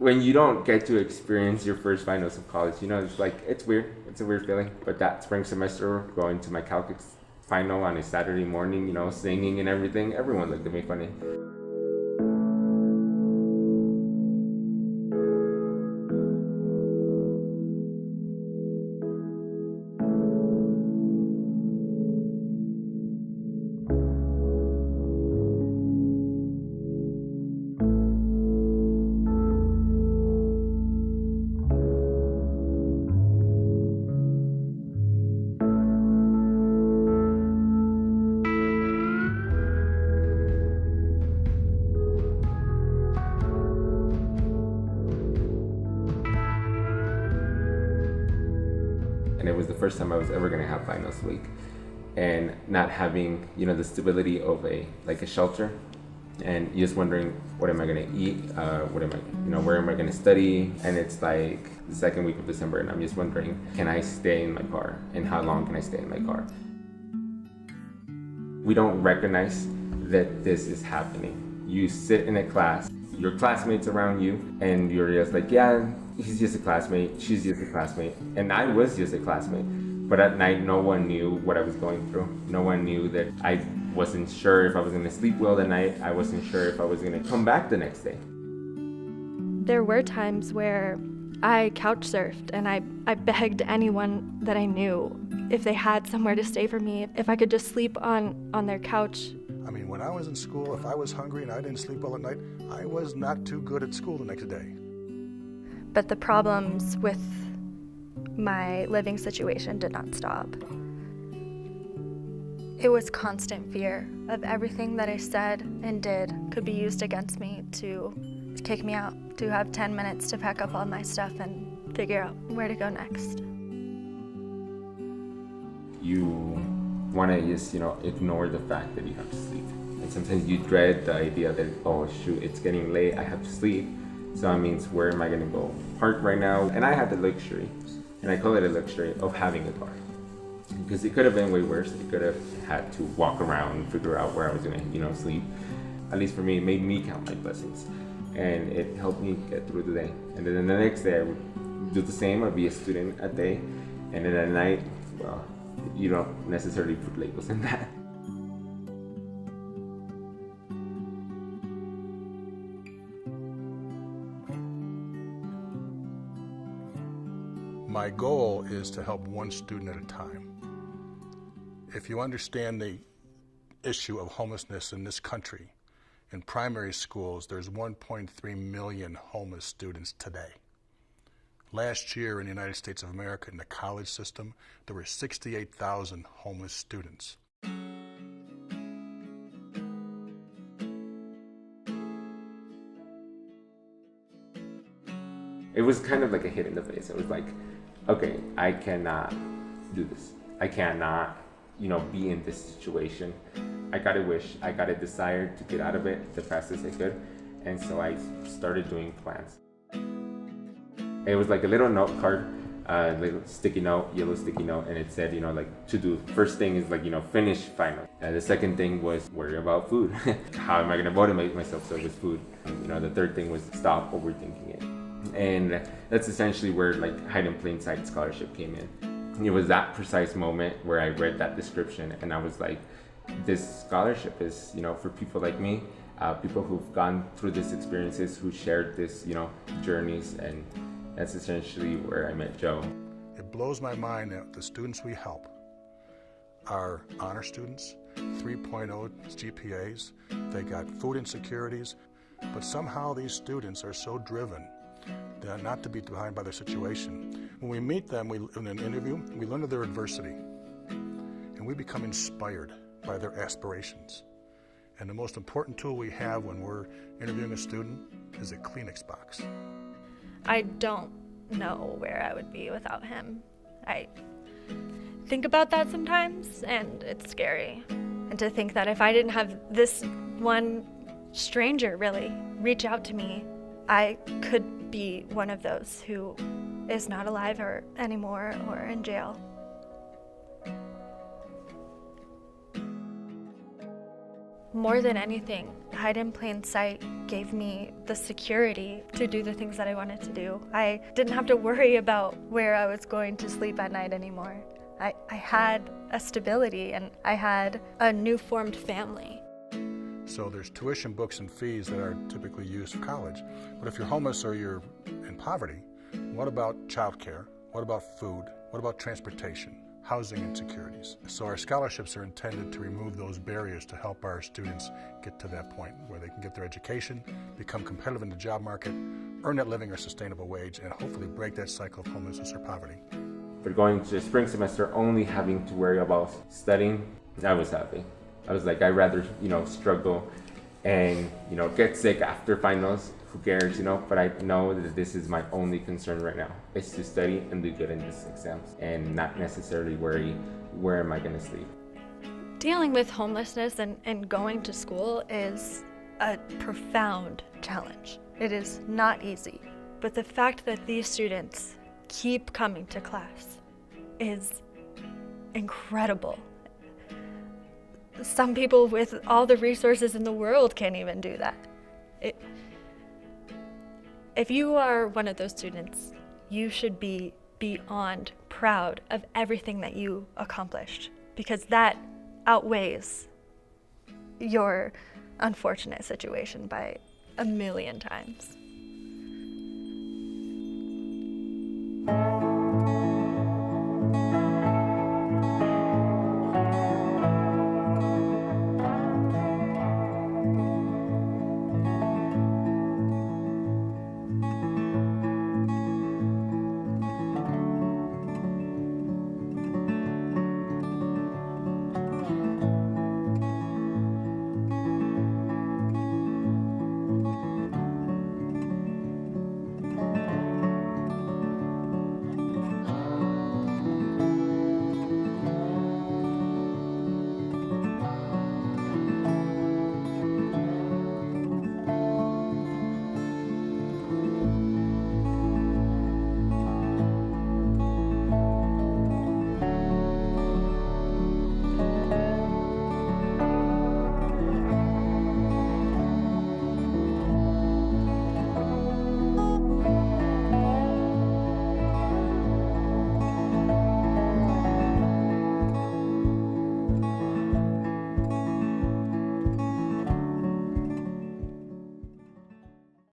When you don't get to experience your first finals of college, you know, it's like, it's weird. It's a weird feeling. But that spring semester, going to my calculus final on a Saturday morning, you know, singing and everything, everyone looked at me funny. And it was the first time I was ever going to have finals week, and not having, you know, the stability of a like a shelter, and just wondering, what am I going to eat, what am I, you know, where am I going to study. And it's like the second week of December, and I'm just wondering, can I stay in my car, and how long can I stay in my car. We don't recognize that this is happening. You sit in a class, your classmates around you, and you're just like, yeah, he's just a classmate, she's just a classmate, and I was just a classmate. But at night, no one knew what I was going through. No one knew that I wasn't sure if I was gonna sleep well that night. I wasn't sure if I was gonna come back the next day. There were times where I couch surfed and I begged anyone that I knew if they had somewhere to stay for me, if I could just sleep on their couch. I mean, when I was in school, if I was hungry and I didn't sleep well at night, I was not too good at school the next day. But the problems with my living situation did not stop. It was constant fear of everything that I said and did could be used against me to kick me out, to have 10 minutes to pack up all my stuff and figure out where to go next. You want to just, you know, ignore the fact that you have to sleep. And sometimes you dread the idea that, oh shoot, it's getting late, I have to sleep. So that means, where am I going to go park right now? And I had the luxury, and I call it a luxury, of having a car. Because it could have been way worse. It could have had to walk around and figure out where I was going to, you know, sleep. At least for me, it made me count my blessings. And it helped me get through the day. And then the next day, I would do the same. I'd be a student at day. And then at night, well, you don't necessarily put labels in that. My goal is to help one student at a time. If you understand the issue of homelessness in this country, in primary schools, there's 1.3 million homeless students today. Last year in the United States of America, in the college system, there were 68,000 homeless students. It was kind of like a hit in the face. It was like, okay, I cannot do this. I cannot, you know, be in this situation. I got a wish, I got a desire to get out of it the fastest I could. And so I started doing plans. It was like a little note card, little sticky note, yellow sticky note, and it said, you know, like, to do. First thing is, like, you know, finish final. The second thing was worry about food. How am I gonna motivate myself so with food? You know, the third thing was stop overthinking it. And that's essentially where, like, Hide in Plain Sight scholarship came in. It was that precise moment where I read that description, and I was like, this scholarship is, you know, for people like me, people who've gone through these experiences, who shared this, you know, journeys. And that's essentially where I met Joe. It blows my mind that the students we help are honor students, 3.0 GPAs, they got food insecurities, but somehow these students are so driven not to be behind by their situation. When we meet them, in an interview, we learn of their adversity, and we become inspired by their aspirations. And the most important tool we have when we're interviewing a student is a Kleenex box. I don't know where I would be without him. I think about that sometimes, and it's scary. And to think that if I didn't have this one stranger really reach out to me, I could be one of those who is not alive anymore or in jail. more than anything, Hide in Plain Sight gave me the security to do the things that I wanted to do. I didn't have to worry about where I was going to sleep at night anymore. I had a stability and I had a new formed family. So there's tuition, books, and fees that are typically used for college. But if you're homeless or you're in poverty, what about childcare? What about food? What about transportation, housing insecurities? So our scholarships are intended to remove those barriers to help our students get to that point where they can get their education, become competitive in the job market, earn that living or sustainable wage, and hopefully break that cycle of homelessness or poverty. For going to spring semester only having to worry about studying, I was happy. I was like, I'd rather, struggle and, get sick after finals. Who cares, But I know that this is my only concern right now. Is to study and do good in these exams and not necessarily worry, where am I going to sleep? Dealing with homelessness and going to school is a profound challenge. It is not easy. But the fact that these students keep coming to class is incredible. Some people with all the resources in the world can't even do that. If you are one of those students, you should be beyond proud of everything that you accomplished, because that outweighs your unfortunate situation by a million times.